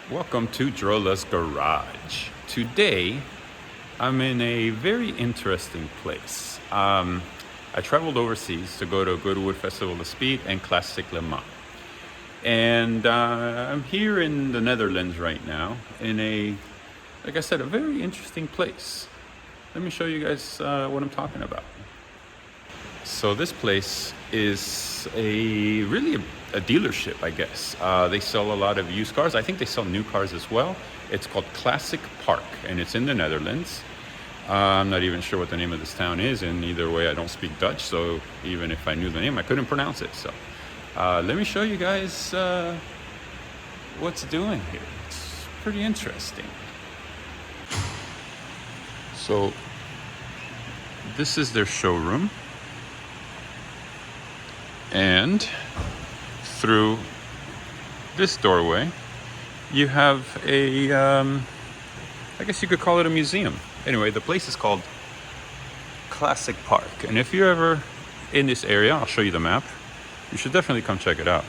Welcome to Drola's Garage. Today, I'm in a very interesting place. I traveled overseas to go to Goodwood Festival of Speed and Classic Le Mans. And I'm here in the Netherlands right now in like I said, a very interesting place. Let me show you guys what I'm talking about. So this place is really a dealership, I guess. They sell a lot of used cars. I think they sell new cars as well. It's called Classic Park, and it's in the Netherlands. I'm not even sure what the name of this town is, and either way, I don't speak Dutch, so even if I knew the name, I couldn't pronounce it. So let me show you guys what's doing here. It's pretty interesting. So this is their showroom. And through this doorway, you have I guess you could call it a museum. Anyway, the place is called Classic Park. And if you're ever in this area, I'll show you the map. You should definitely come check it out.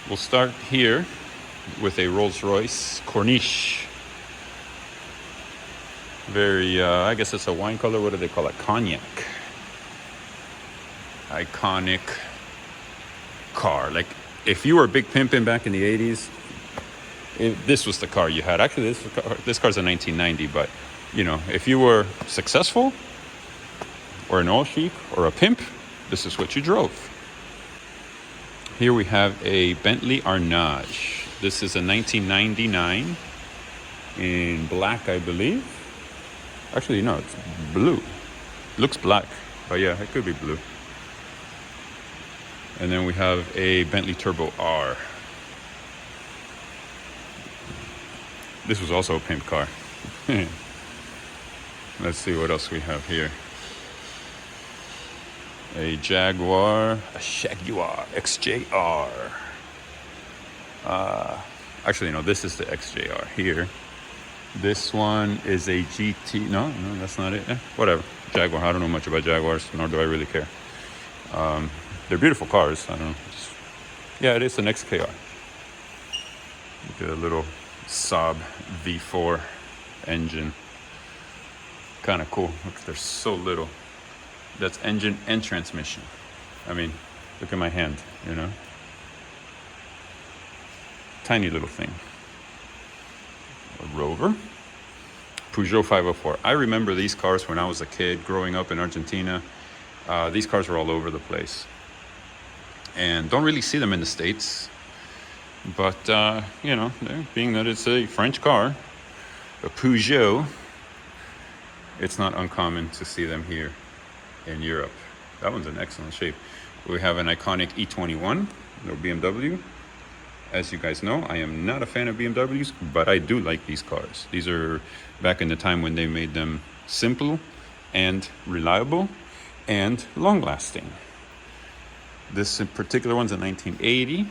We'll start here with a Rolls-Royce Corniche. Very, I guess it's a wine color. What do they call it? Cognac. Iconic car. Like if you were big pimping back in the 80s, this was the car you had. Actually, this car's a 1990, but you know, if you were successful or an oil chic or a pimp, this is what you drove. Here we have a Bentley Arnage. This is a 1999 in black, I believe. Actually, no, it's blue. Looks black, but yeah, it could be blue. And then we have a Bentley Turbo R. This was also a pimp car. Let's see what else we have here. A Jaguar XJR. Actually, no, this is the XJR here. This one is a GT. No, that's not it. Whatever. Jaguar. I don't know much about Jaguars, nor do I really care. They're beautiful cars. I don't know. Yeah, it is an XKR. Look at a little Saab V4 engine. Kind of cool. Look, they're so little. That's engine and transmission. I mean, look at my hand, you know? Tiny little thing. A Rover. Peugeot 504. I remember these cars when I was a kid growing up in Argentina. These cars were all over the place. And don't really see them in the States. But, you know, being that it's a French car, a Peugeot, it's not uncommon to see them here in Europe. That one's in excellent shape. We have an iconic E21, no BMW. As you guys know, I am not a fan of BMWs, but I do like these cars. These are back in the time when they made them simple and reliable and long-lasting. This in particular one's a 1980.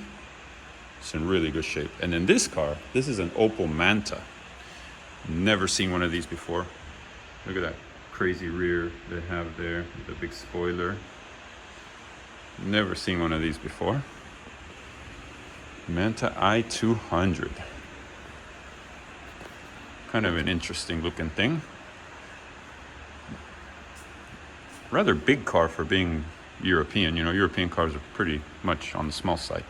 It's in really good shape. And then this car, this is an Opel Manta. Never seen one of these before. Look at that crazy rear they have there, the big spoiler. Never seen one of these before. Manta i200. Kind of an interesting looking thing. Rather big car for being European. You know, European cars are pretty much on the small side.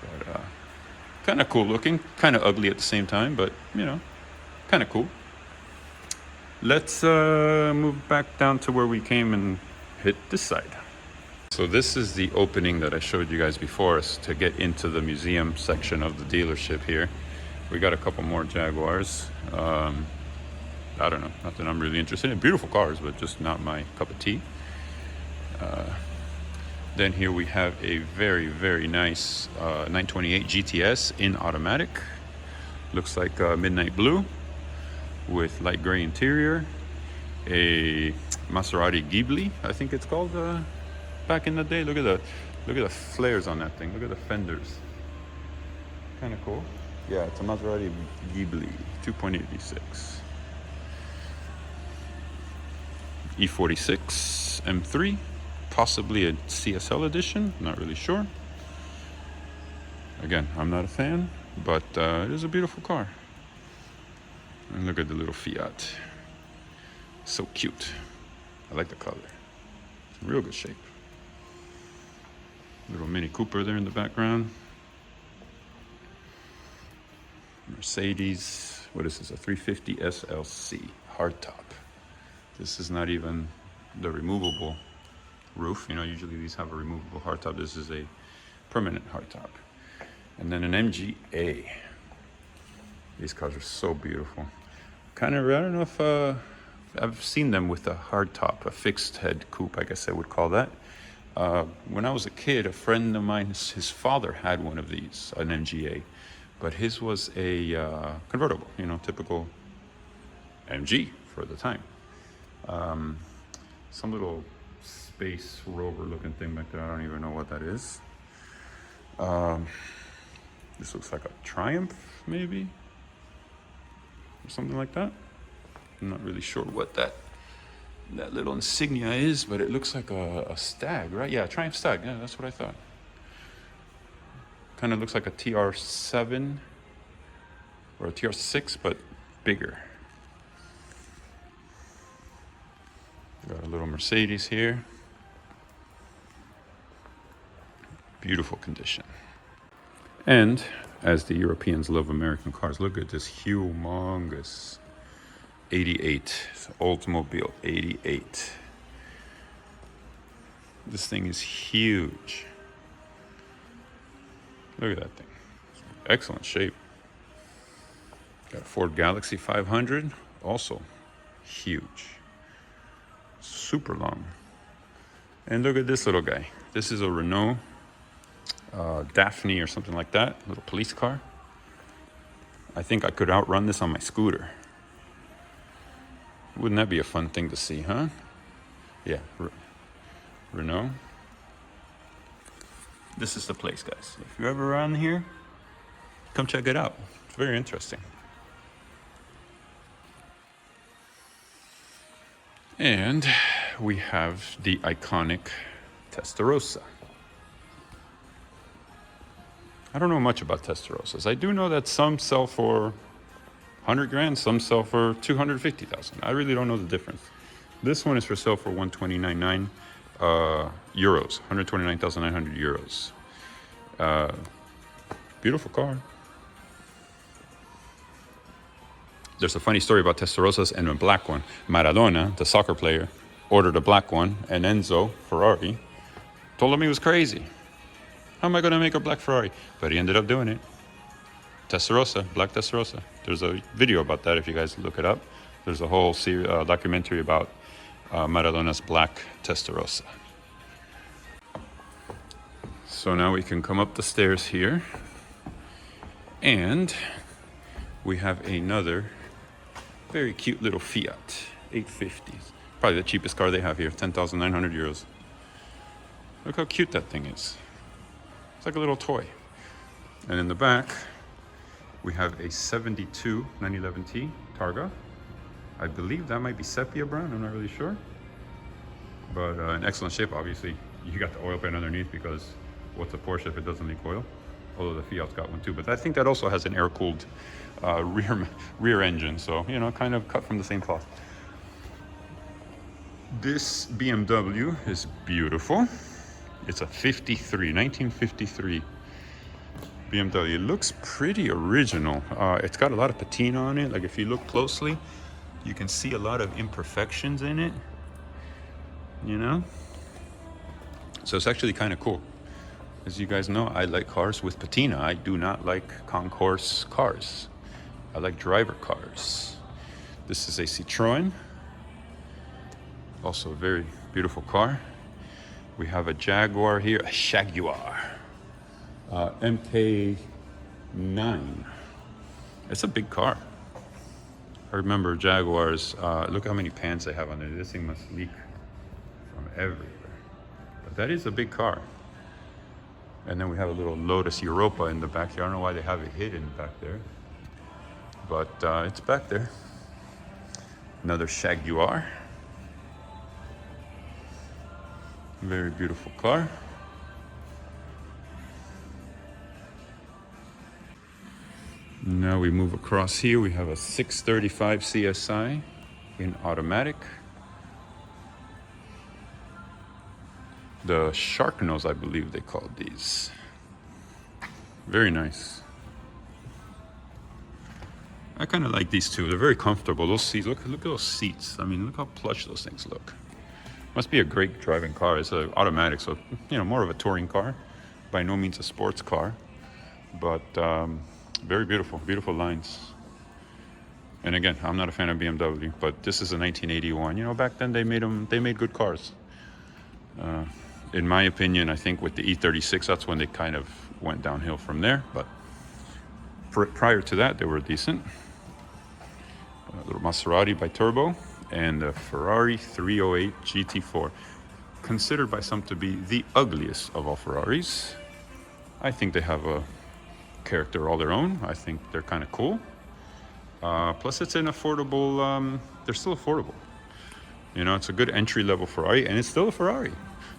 But kind of cool looking, kind of ugly at the same time, but you know, kind of cool. Let's move back down to where we came and hit this side. So this is the opening that I showed you guys before to get into the museum section of the dealership here. We got a couple more Jaguars. I don't know, not that I'm really interested in. Beautiful cars, but just not my cup of tea. Then here we have a very, very nice 928 GTS in automatic. Looks like midnight blue with light gray interior. A Maserati Ghibli, I think it's called, back in the day. Look at the flares on that thing. Look at the fenders. Kind of cool. Yeah, it's a Maserati Ghibli 2.86. E46 M3. Possibly a CSL edition, not really sure. Again, I'm not a fan, but it is a beautiful car. And look at the little Fiat. So cute. I like the color. It's in real good shape. Little Mini Cooper there in the background. Mercedes. What is this? A 350 SLC hardtop. This is not even the removable roof. You know, usually these have a removable hardtop. This is a permanent hardtop. And then an MGA. These cars are so beautiful. Kind of, I don't know if I've seen them with a hardtop, a fixed head coupe, I guess I would call that. When I was a kid, a friend of mine, his father had one of these, an MGA, but his was a convertible, you know, typical MG for the time. Some little space rover looking thing back there. I don't even know what that is. This looks like a Triumph, maybe, or something like that. I'm not really sure what that little insignia is, but it looks like a Stag, right? Yeah, Triumph Stag. Yeah, that's what I thought. Kind of looks like a TR7 or a TR6, but bigger. Got a little Mercedes here. Beautiful condition. And as the Europeans love American cars, look at this humongous 88, Oldsmobile 88. This thing is huge. Look at that thing. Excellent shape. Got a Ford Galaxy 500, also huge. Super long. And look at this little guy. This is a Renault Daphne or something like that, little police car. I think I could outrun this on my scooter. Wouldn't that be a fun thing to see, huh? Yeah, Renault. This is the place, guys. If you're ever around here, come check it out. It's very interesting. And we have the iconic Testarossa. I don't know much about Testarossas. I do know that some sell for 100 grand, some sell for 250,000. I really don't know the difference. This one is for sale for 129.9 euros, 129,900 euros. Beautiful car. There's a funny story about Testarossas and a black one. Maradona, the soccer player, ordered a black one, and Enzo, Ferrari, told him he was crazy. How am I going to make a black Ferrari? But he ended up doing it. Testarossa, black Testarossa. There's a video about that if you guys look it up. There's a whole documentary about Maradona's black Testarossa. So now we can come up the stairs here. And we have another very cute little Fiat 850. Probably the cheapest car they have here, 10,900 euros. Look how cute that thing is. It's like a little toy. And in the back, we have a 72 911T Targa. I believe that might be sepia brown, I'm not really sure. But in excellent shape, obviously. You got the oil pan underneath because what's a Porsche if it doesn't leak oil? Although the Fiat's got one too. But I think that also has an air-cooled rear engine. So, you know, kind of cut from the same cloth. This BMW is beautiful. It's a 1953 BMW. It looks pretty original. It's got a lot of patina on it. Like if you look closely, you can see a lot of imperfections in it, you know? So it's actually kind of cool. As you guys know, I like cars with patina. I do not like concourse cars. I like driver cars. This is a Citroen. Also a very beautiful car. We have a Jaguar here, a Jaguar. MK9. It's a big car. I remember Jaguars, look how many pans they have on there. This thing must leak from everywhere. But that is a big car. And then we have a little Lotus Europa in the back here. I don't know why they have it hidden back there. But it's back there. Another Jaguar. Very beautiful car. Now we move across here. We have a 635 CSI in automatic. The shark nose, I believe they called these. Very nice. I kind of like these too. They're very comfortable. Those seats, look at those seats. I mean, look how plush those things look. Must be a great driving car. It's an automatic, so more of a touring car. By no means a sports car, but very beautiful, beautiful lines. And again, I'm not a fan of BMW, but this is a 1981. Back then they made good cars. In my opinion, I think with the E36, that's when they kind of went downhill from there. But prior to that, they were decent. A little Maserati by Turbo and a Ferrari 308 GT4, considered by some to be the ugliest of all Ferraris. I think they have a character all their own. I think they're kind of cool. Plus, it's an affordable. They're still affordable. It's a good entry-level Ferrari, and it's still a Ferrari.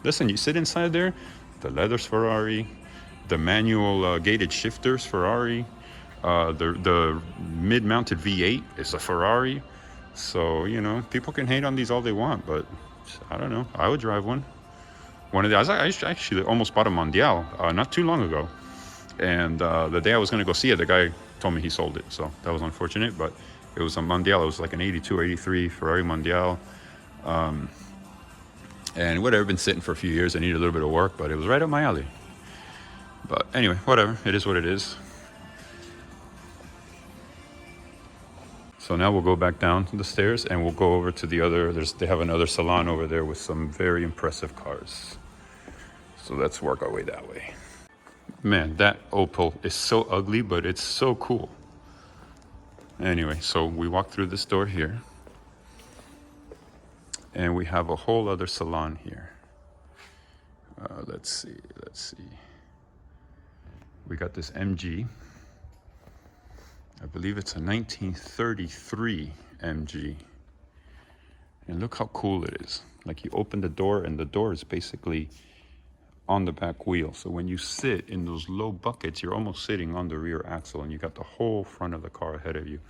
Listen, you sit inside there, the leather's Ferrari, the manual gated shifters Ferrari, the mid-mounted V8 is a Ferrari. So, people can hate on these all they want, but I don't know. I would drive one. One of the, I actually almost bought a Mondial not too long ago. And the day I was going to go see it, the guy told me he sold it. So that was unfortunate, but it was a Mondial. It was like an 82 or 83 Ferrari Mondial. And it would have been sitting for a few years. I needed a little bit of work, but it was right up my alley. But anyway, whatever. It is what it is. So now we'll go back down the stairs and we'll go over to the other. They have another salon over there with some very impressive cars. So let's work our way that way. Man, that Opel is so ugly, but it's so cool. Anyway, so we walk through this door here. And we have a whole other salon here. Let's see. We got this MG. I believe it's a 1933 MG. And look how cool it is. Like you open the door and the door is basically on the back wheel. So when you sit in those low buckets, you're almost sitting on the rear axle and you got the whole front of the car ahead of you.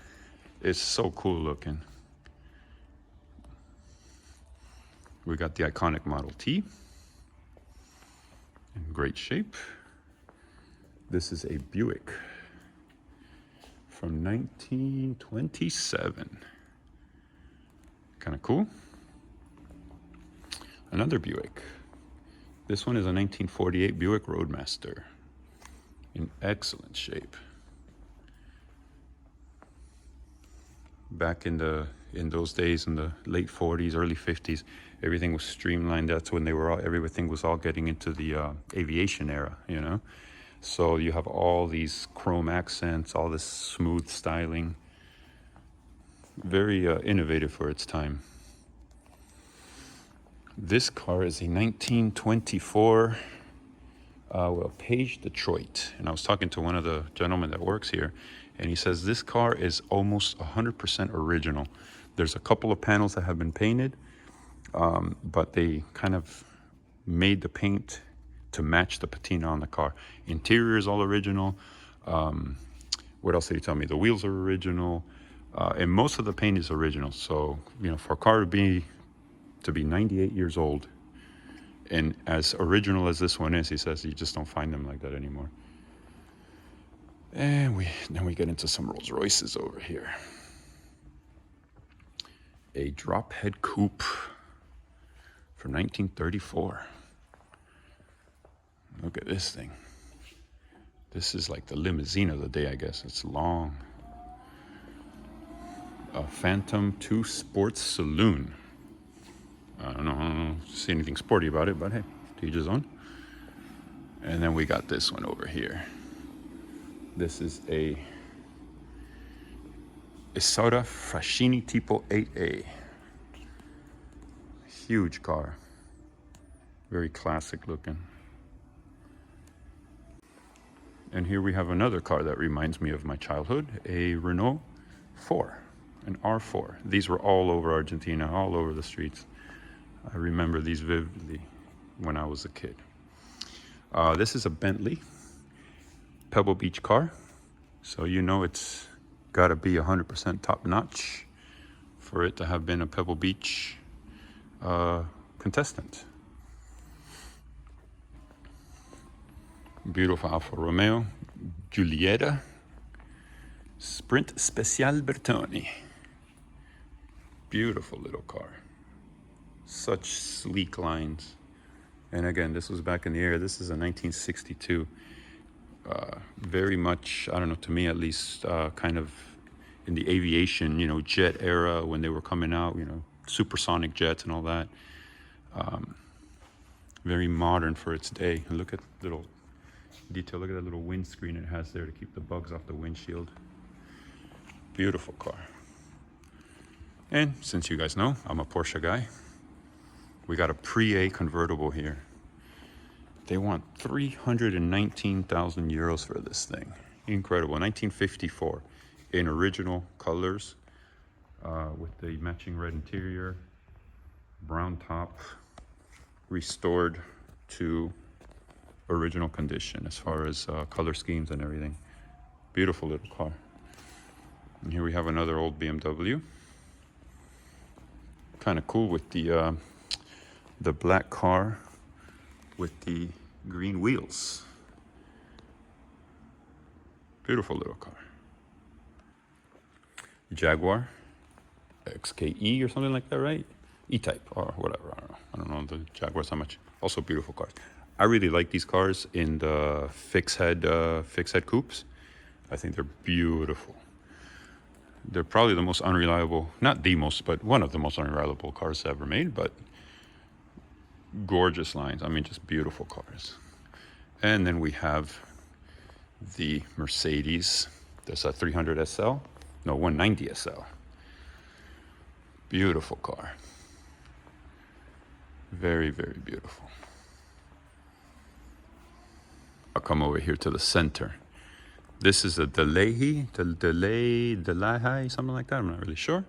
It's so cool looking. We got the iconic Model T in great shape. This is a Buick from 1927. Kind of cool. Another Buick. This one is a 1948 Buick Roadmaster in excellent shape. Back in those days, in the late 40s, early 50s, everything was streamlined. That's when everything was all getting into the aviation era, So you have all these chrome accents, all this smooth styling. Very innovative for its time. This car is a 1924 Page Detroit. And I was talking to one of the gentlemen that works here, and he says this car is almost 100% original. There's a couple of panels that have been painted, but they kind of made the paint to match the patina on the car. Interior is all original. What else did he tell me? The wheels are original, and most of the paint is original. So, for a car to be 98 years old, and as original as this one is, he says you just don't find them like that anymore. And then we get into some Rolls Royces over here. A drop head coupe from 1934. Look at this thing. This is like the limousine of the day, I guess. It's long. A Phantom 2 Sports Saloon. I don't see anything sporty about it, but hey, to each his own. And then we got this one over here. This is a Isotta Fascini Tipo 8A. Huge car. Very classic looking. And here we have another car that reminds me of my childhood, a Renault 4, an R4. These were all over Argentina, all over the streets. I remember these vividly when I was a kid. This is a Bentley Pebble Beach car, So you know it's got to be 100% top notch for it to have been a Pebble Beach contestant. Beautiful Alfa Romeo Giulietta Sprint Special Bertoni. Beautiful little car. Such sleek lines. And again, this was back in the era. This is a 1962. Very much, I don't know, to me at least, kind of in the aviation, you know, jet era when they were coming out, you know, supersonic jets and all that. Very modern for its day. And look at little detail. Look at that little windscreen it has there to keep the bugs off the windshield. Beautiful car. And since you guys know, I'm a Porsche guy. We got a Pre-A convertible here. They want 319,000 euros for this thing. Incredible. 1954 in original colors with the matching red interior, brown top, restored to original condition as far as color schemes and everything. Beautiful little car. And here we have another old BMW. Kind of cool with the black car with the green wheels. Beautiful little car. Jaguar XKE or something like that, right? E-Type or whatever, I don't know the Jaguars how much. Also beautiful cars. I really like these cars in the fixed head coupes. I think they're beautiful. They're probably the most unreliable, not the most, but one of the most unreliable cars ever made, but gorgeous lines. I mean, just beautiful cars. And then we have the Mercedes. That's a 300 SL. No, 190 SL. Beautiful car. Very, very beautiful. I'll come over here to the center. This is a Delay, something like that. I'm not really sure.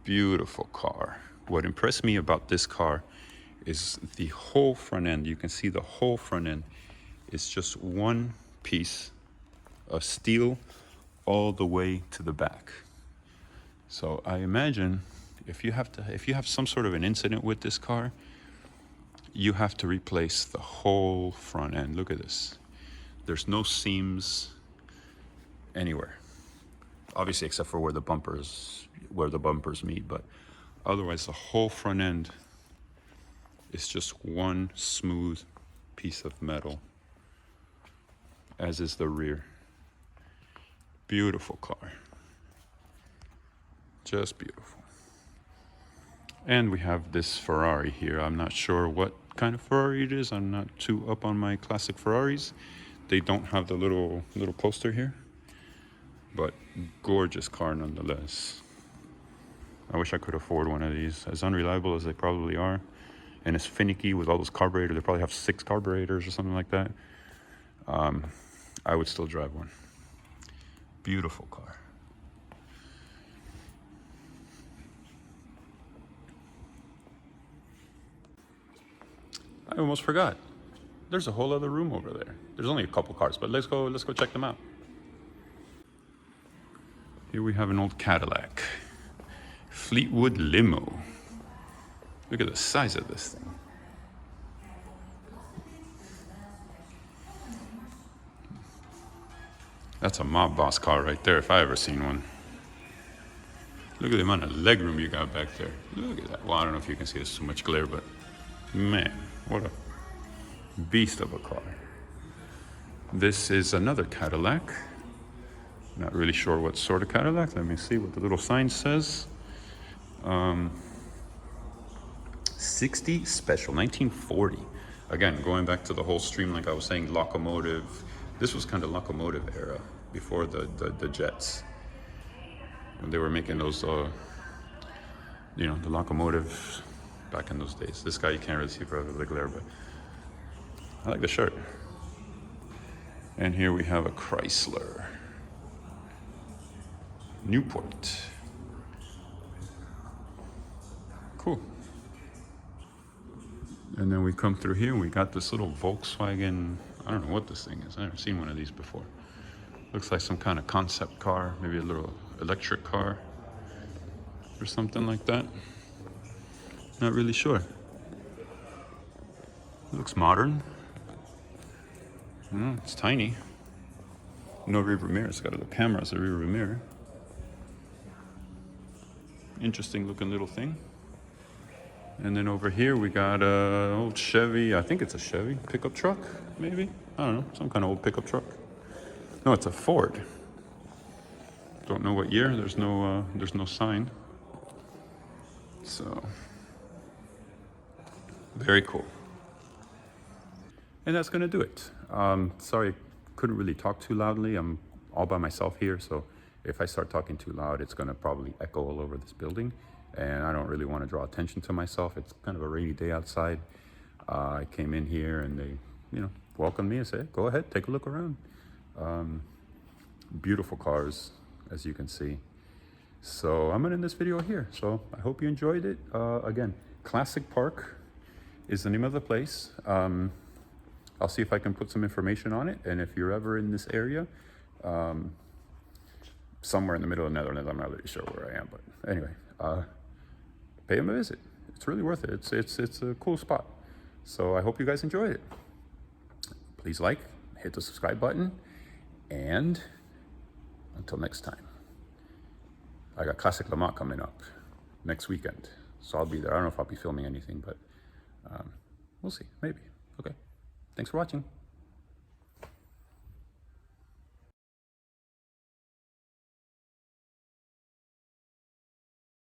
Beautiful car. What impressed me about this car is the whole front end. You can see the whole front end is just one piece of steel all the way to the back. So I imagine if you have some sort of an incident with this car, you have to replace the whole front end. Look at this. There's no seams anywhere. Obviously, except for where the bumpers meet, but otherwise the whole front end is just one smooth piece of metal, as is the rear. Beautiful car. Just beautiful. And we have this Ferrari here. I'm not sure what kind of Ferrari it is. I'm not too up on my classic Ferraris. They don't have the little poster here, but gorgeous car nonetheless. I wish I could afford one of these. As unreliable as they probably are, and as finicky with all those carburetors. They probably have 6 carburetors or something like that. I would still drive one. Beautiful car. I almost forgot. There's a whole other room over there. There's only a couple cars, but let's go check them out. Here we have an old Cadillac. Fleetwood limo. Look at the size of this thing. That's a mob boss car right there, if I ever seen one. Look at the amount of legroom you got back there. Look at that. Well, I don't know if you can see, there's so much glare, but man, what a beast of a car. This is another Cadillac. Not really sure what sort of Cadillac. Let me see what the little sign says. 60 Special, 1940. Again, going back to the whole stream, like I was saying, locomotive. This was kind of locomotive era before the jets. When they were making those, the locomotives back in those days. This guy you can't really see for the glare, but I like the shirt. And here we have a Chrysler Newport. Cool. And then we come through here and we got this little Volkswagen, I don't know what this thing is. I've never seen one of these before. Looks like some kind of concept car, maybe a little electric car or something like that. Not really sure. It looks modern. It's tiny. No rearview mirror. It's got a little camera as a rearview mirror. Interesting looking little thing. And then over here we got a old Chevy. I think it's a Chevy pickup truck, maybe. I don't know, some kind of old pickup truck. No, it's a Ford. Don't know what year. There's no sign. So very cool. And that's gonna do it. Sorry, couldn't really talk too loudly. I'm all by myself here, so if I start talking too loud, it's gonna probably echo all over this building. And I don't really want to draw attention to myself. It's kind of a rainy day outside. I came in here and they, welcomed me and said, go ahead, take a look around. Beautiful cars, as you can see. So I'm gonna end this video here. So I hope you enjoyed it. Again, Classic Park is the name of the place. I'll see if I can put some information on it. And if you're ever in this area, somewhere in the middle of the Netherlands, I'm not really sure where I am, but anyway, pay them a visit. It's really worth it. It's a cool spot. So I hope you guys enjoyed it. Please like, hit the subscribe button, and until next time. I got Classic Le Mans coming up next weekend, so I'll be there. I don't know if I'll be filming anything, but we'll see, maybe. Okay, thanks for watching.